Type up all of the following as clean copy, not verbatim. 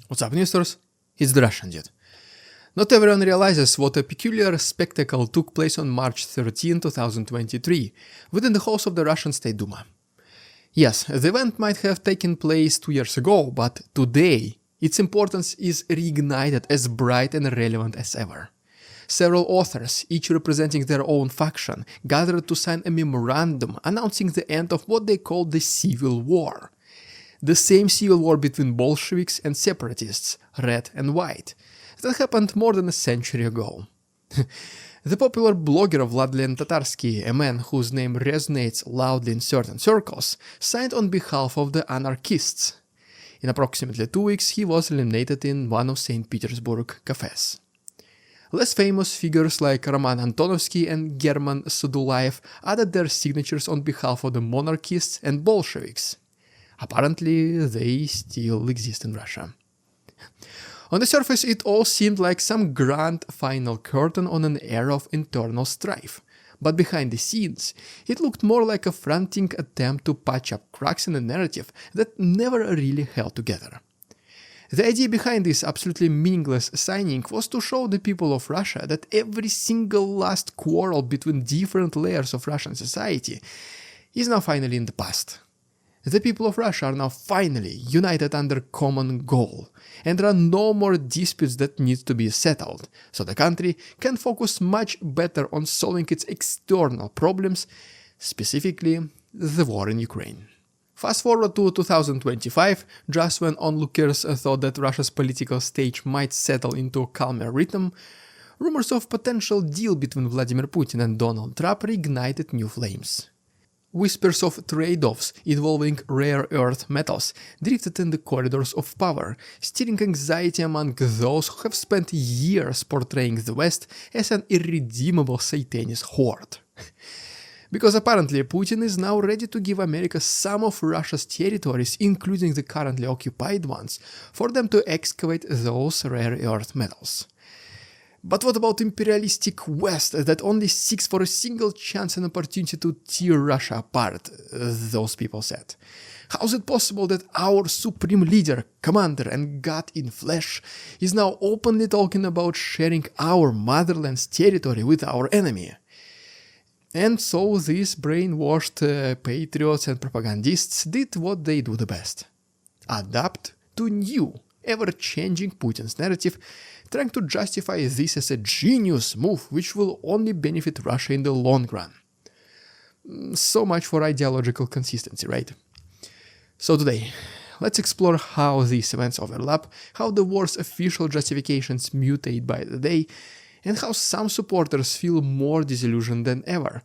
What's up, newsters? It's the Russian dude. Not everyone realizes what a peculiar spectacle took place on March 13, 2023, within the halls of the Russian State Duma. Yes, the event might have taken place 2 years ago, but today its importance is reignited as bright and relevant as ever. Several authors, each representing their own faction, gathered to sign a memorandum announcing the end of what they called the Civil War. The same civil war between Bolsheviks and separatists, red and white, that happened more than a century ago. The popular blogger Vladlen Tatarsky, a man whose name resonates loudly in certain circles, signed on behalf of the anarchists. In approximately 2 weeks he was eliminated in one of St. Petersburg cafes. Less famous figures like Roman Antonovsky and German Sadulaev added their signatures on behalf of the monarchists and Bolsheviks. Apparently, they still exist in Russia. On the surface, it all seemed like some grand final curtain on an era of internal strife, but behind the scenes, it looked more like a frantic attempt to patch up cracks in a narrative that never really held together. The idea behind this absolutely meaningless signing was to show the people of Russia that every single last quarrel between different layers of Russian society is now finally in the past. The people of Russia are now finally united under a common goal, and there are no more disputes that need to be settled, so the country can focus much better on solving its external problems, specifically the war in Ukraine. Fast forward to 2025, just when onlookers thought that Russia's political stage might settle into a calmer rhythm, rumors of potential deal between Vladimir Putin and Donald Trump reignited new flames. Whispers of trade-offs involving rare earth metals drifted in the corridors of power, stirring anxiety among those who have spent years portraying the West as an irredeemable Satanist horde. Because apparently Putin is now ready to give America some of Russia's territories, including the currently occupied ones, for them to excavate those rare earth metals. But what about imperialistic West that only seeks for a single chance and opportunity to tear Russia apart, those people said? How is it possible that our supreme leader, commander and god in flesh is now openly talking about sharing our motherland's territory with our enemy? And so these brainwashed patriots and propagandists did what they do the best: adapt to new, ever-changing Putin's narrative, trying to justify this as a genius move which will only benefit Russia in the long run. So much for ideological consistency, right? So today, let's explore how these events overlap, how the war's official justifications mutate by the day, and how some supporters feel more disillusioned than ever,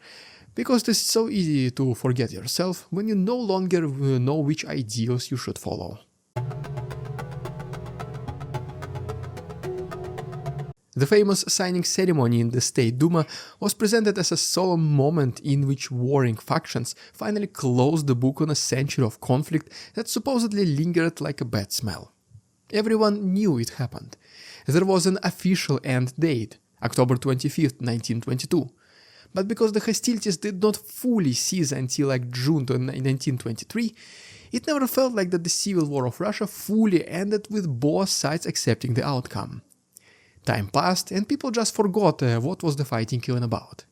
because it's so easy to forget yourself when you no longer know which ideals you should follow. The famous signing ceremony in the State Duma was presented as a solemn moment in which warring factions finally closed the book on a century of conflict that supposedly lingered like a bad smell. Everyone knew it happened. There was an official end date, October 25, 1922. But because the hostilities did not fully cease until June 1923, it never felt like that the civil war of Russia fully ended with both sides accepting the outcome. Time passed and people just forgot what was the fighting even about,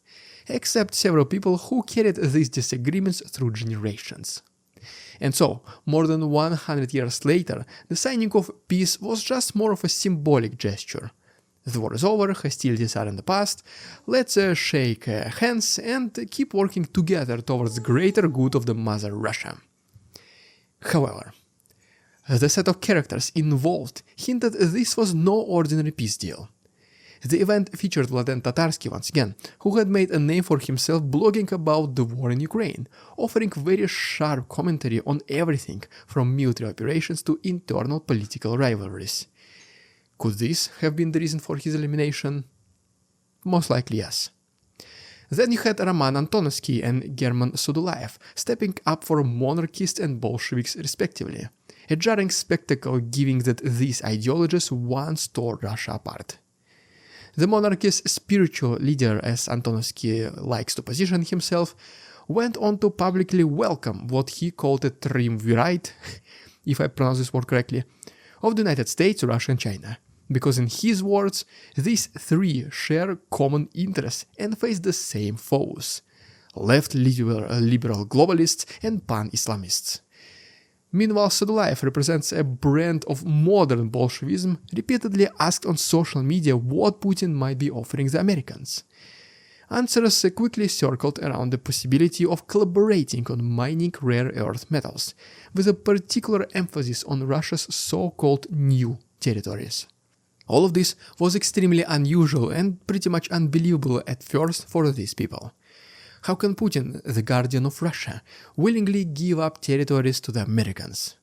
except several people who carried these disagreements through generations. And so, more than 100 years later, the signing of peace was just more of a symbolic gesture. The war is over, hostilities are in the past, let's shake hands and keep working together towards the greater good of the mother Russia. However, the set of characters involved hinted this was no ordinary peace deal. The event featured Vladlen Tatarsky once again, who had made a name for himself blogging about the war in Ukraine, offering very sharp commentary on everything from military operations to internal political rivalries. Could this have been the reason for his elimination? Most likely yes. Then you had Roman Antonovsky and German Sadulaev stepping up for monarchists and Bolsheviks respectively. A jarring spectacle given that these ideologies once tore Russia apart. The monarchy's spiritual leader, as Antonovsky likes to position himself, went on to publicly welcome what he called a triumvirate, if I pronounce this word correctly, of the United States, Russia and China, because in his words, these three share common interests and face the same foes: left liberal globalists and pan-Islamists. Meanwhile, Sadulayev represents a brand of modern Bolshevism, repeatedly asked on social media what Putin might be offering the Americans. Answers quickly circled around the possibility of collaborating on mining rare earth metals, with a particular emphasis on Russia's so-called new territories. All of this was extremely unusual and pretty much unbelievable at first for these people. How can Putin, the guardian of Russia, willingly give up territories to the Americans?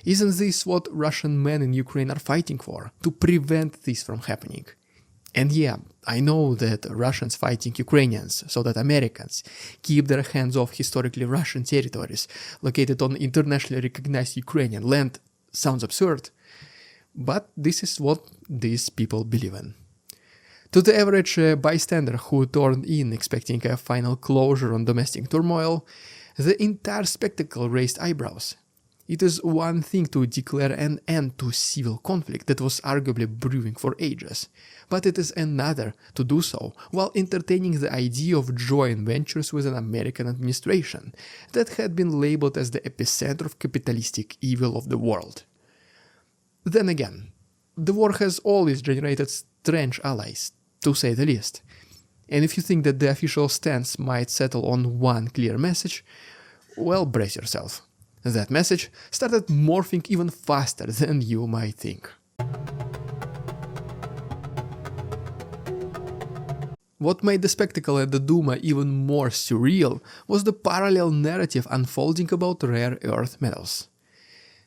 Isn't this what Russian men in Ukraine are fighting for, to prevent this from happening? And yeah, I know that Russians fighting Ukrainians so that Americans keep their hands off historically Russian territories located on internationally recognized Ukrainian land sounds absurd, but this is what these people believe in. To the average bystander who turned in expecting a final closure on domestic turmoil, the entire spectacle raised eyebrows. It is one thing to declare an end to civil conflict that was arguably brewing for ages, but it is another to do so while entertaining the idea of joint ventures with an American administration that had been labeled as the epicenter of capitalistic evil of the world. Then again, the war has always generated strange allies, to say the least, and if you think that the official stance might settle on one clear message, well, brace yourself. That message started morphing even faster than you might think. What made the spectacle at the Duma even more surreal was the parallel narrative unfolding about rare earth metals.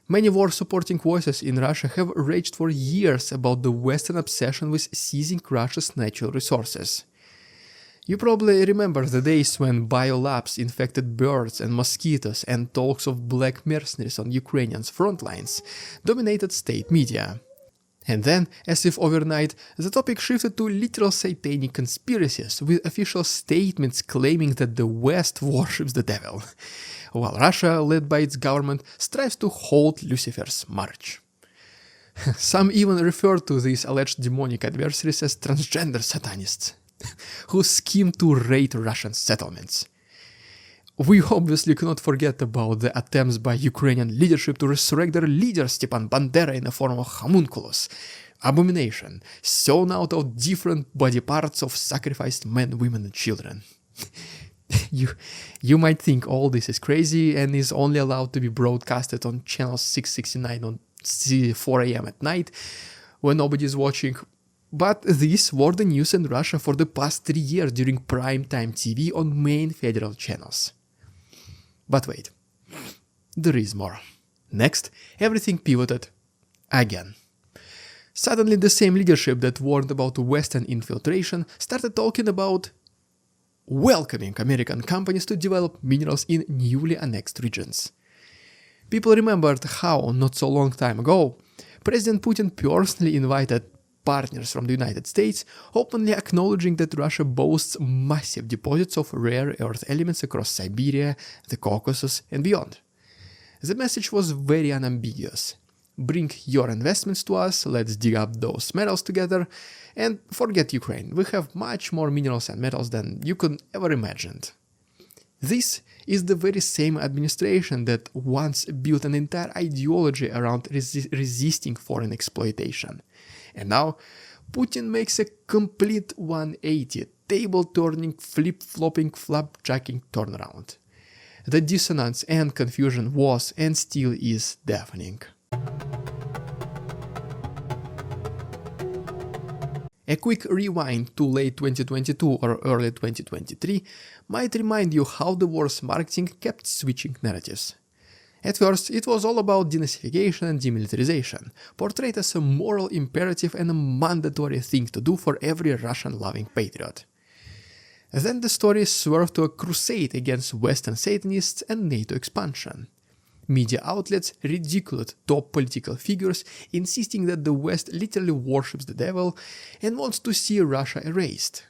Many war-supporting voices in Russia have raged for years about the Western obsession with seizing Russia's natural resources. You probably remember the days when biolabs infected birds and mosquitoes and talks of black mercenaries on Ukrainians' front lines dominated state media. And then, as if overnight, the topic shifted to literal satanic conspiracies, with official statements claiming that the West worships the devil, while Russia, led by its government, strives to halt Lucifer's march. Some even refer to these alleged demonic adversaries as transgender satanists, who scheme to raid Russian settlements. We obviously cannot forget about the attempts by Ukrainian leadership to resurrect their leader Stepan Bandera in the form of homunculus, abomination, sewn out of different body parts of sacrificed men, women and children. You might think all this is crazy and is only allowed to be broadcasted on channel 669 on 4 AM at night when nobody is watching. But these were the news in Russia for the past 3 years during primetime TV on main federal channels. But wait, there is more. Next, everything pivoted again. Suddenly the same leadership that warned about Western infiltration started talking about welcoming American companies to develop minerals in newly annexed regions. People remembered how, not so long time ago, President Putin personally invited partners from the United States, openly acknowledging that Russia boasts massive deposits of rare earth elements across Siberia, the Caucasus, and beyond. The message was very unambiguous. Bring your investments to us, let's dig up those metals together, and forget Ukraine, we have much more minerals and metals than you could ever imagine. This is the very same administration that once built an entire ideology around resisting foreign exploitation. And now, Putin makes a complete 180, table-turning, flip-flopping, flapjacking turnaround. The dissonance and confusion was and still is deafening. A quick rewind to late 2022 or early 2023 might remind you how the war's marketing kept switching narratives. At first, it was all about denazification and demilitarization, portrayed as a moral imperative and a mandatory thing to do for every Russian-loving patriot. Then the story swerved to a crusade against Western Satanists and NATO expansion. Media outlets ridiculed top political figures, insisting that the West literally worships the devil and wants to see Russia erased.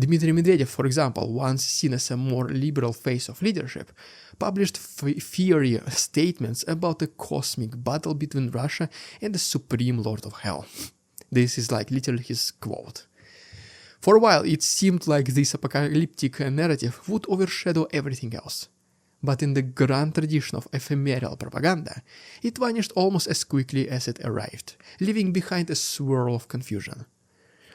Dmitry Medvedev, for example, once seen as a more liberal face of leadership, published fiery statements about a cosmic battle between Russia and the Supreme Lord of Hell. This is like literally his quote. For a while, it seemed like this apocalyptic narrative would overshadow everything else. But in the grand tradition of ephemeral propaganda, it vanished almost as quickly as it arrived, leaving behind a swirl of confusion.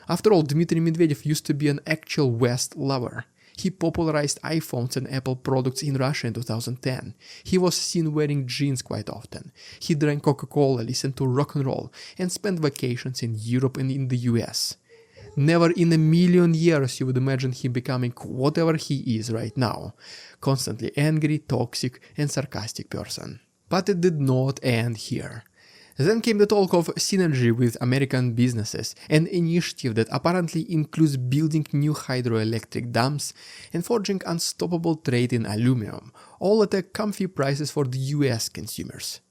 After all, Dmitry Medvedev used to be an actual West lover. He popularized iPhones and Apple products in Russia in 2010. He was seen wearing jeans quite often. He drank Coca-Cola, listened to rock and roll, and spent vacations in Europe and in the US. Never in a million years you would imagine him becoming whatever he is right now, constantly angry, toxic, and sarcastic person. But it did not end here. Then came the talk of synergy with American businesses, an initiative that apparently includes building new hydroelectric dams and forging unstoppable trade in aluminum, all at a comfy prices for the US consumers.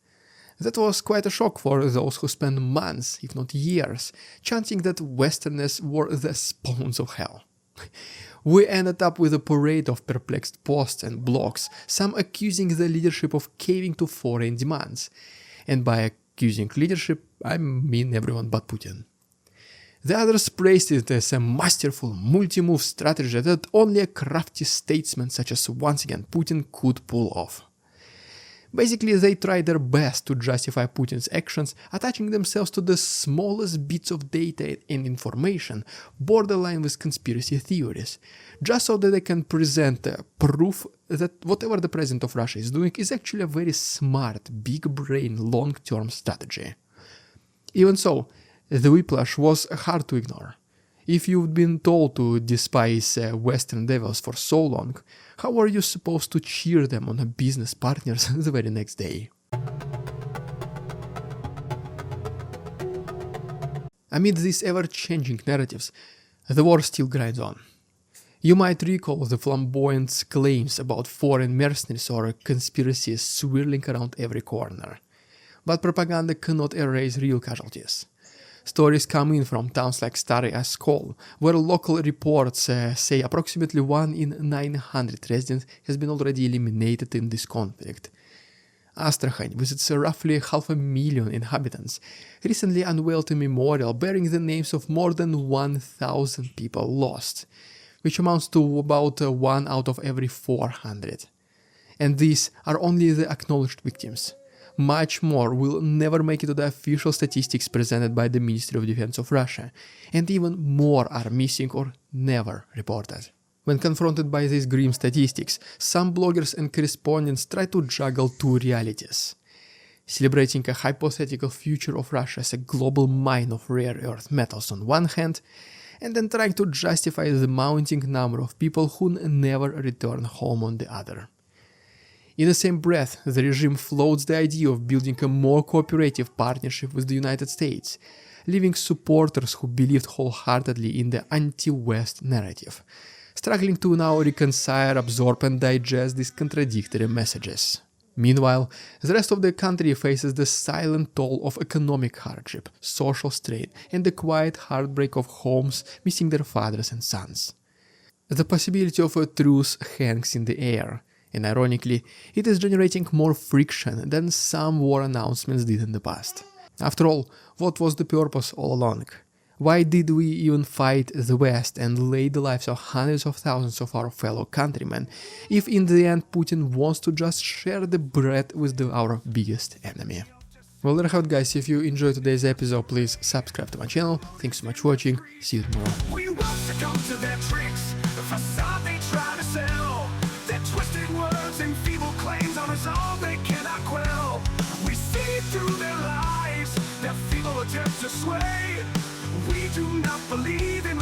That was quite a shock for those who spent months, if not years, chanting that Westerners were the spawns of hell. We ended up with a parade of perplexed posts and blogs, some accusing the leadership of caving to foreign demands. And by accusing leadership, I mean everyone but Putin. The others praised it as a masterful multi-move strategy that only a crafty statesman such as once again Putin could pull off. Basically, they tried their best to justify Putin's actions, attaching themselves to the smallest bits of data and information, borderline with conspiracy theories, just so that they can present proof that whatever the president of Russia is doing is actually a very smart, big-brain, long-term strategy. Even so, the whiplash was hard to ignore. If you've been told to despise Western devils for so long, how are you supposed to cheer them on business partners the very next day? Amid these ever-changing narratives, the war still grinds on. You might recall the flamboyant claims about foreign mercenaries or conspiracies swirling around every corner. But propaganda cannot erase real casualties. Stories come in from towns like Stary Oskol, where local reports say approximately 1 in 900 residents has been already eliminated in this conflict. Astrakhan, with its roughly 500,000 inhabitants, recently unveiled a memorial bearing the names of more than 1,000 people lost, which amounts to about 1 out of every 400. And these are only the acknowledged victims. Much more will never make it to the official statistics presented by the Ministry of Defense of Russia, and even more are missing or never reported. When confronted by these grim statistics, some bloggers and correspondents try to juggle two realities. Celebrating a hypothetical future of Russia as a global mine of rare earth metals on one hand, and then trying to justify the mounting number of people who never return home on the other. In the same breath, the regime floats the idea of building a more cooperative partnership with the United States, leaving supporters who believed wholeheartedly in the anti-West narrative, struggling to now reconcile, absorb and digest these contradictory messages. Meanwhile, the rest of the country faces the silent toll of economic hardship, social strain, and the quiet heartbreak of homes missing their fathers and sons. The possibility of a truce hangs in the air, and ironically, it is generating more friction than some war announcements did in the past. After all, what was the purpose all along? Why did we even fight the West and lay the lives of hundreds of thousands of our fellow countrymen, if in the end Putin wants to just share the bread with our biggest enemy? Well, there you have it, guys. If you enjoyed today's episode, please subscribe to my channel. Thanks so much for watching. See you tomorrow. We won't succumb to their tricks, the facade they try to sell. Their twisted words and feeble claims on us all they cannot quell. We see through their lies, their feeble attempts to sway. We do not believe in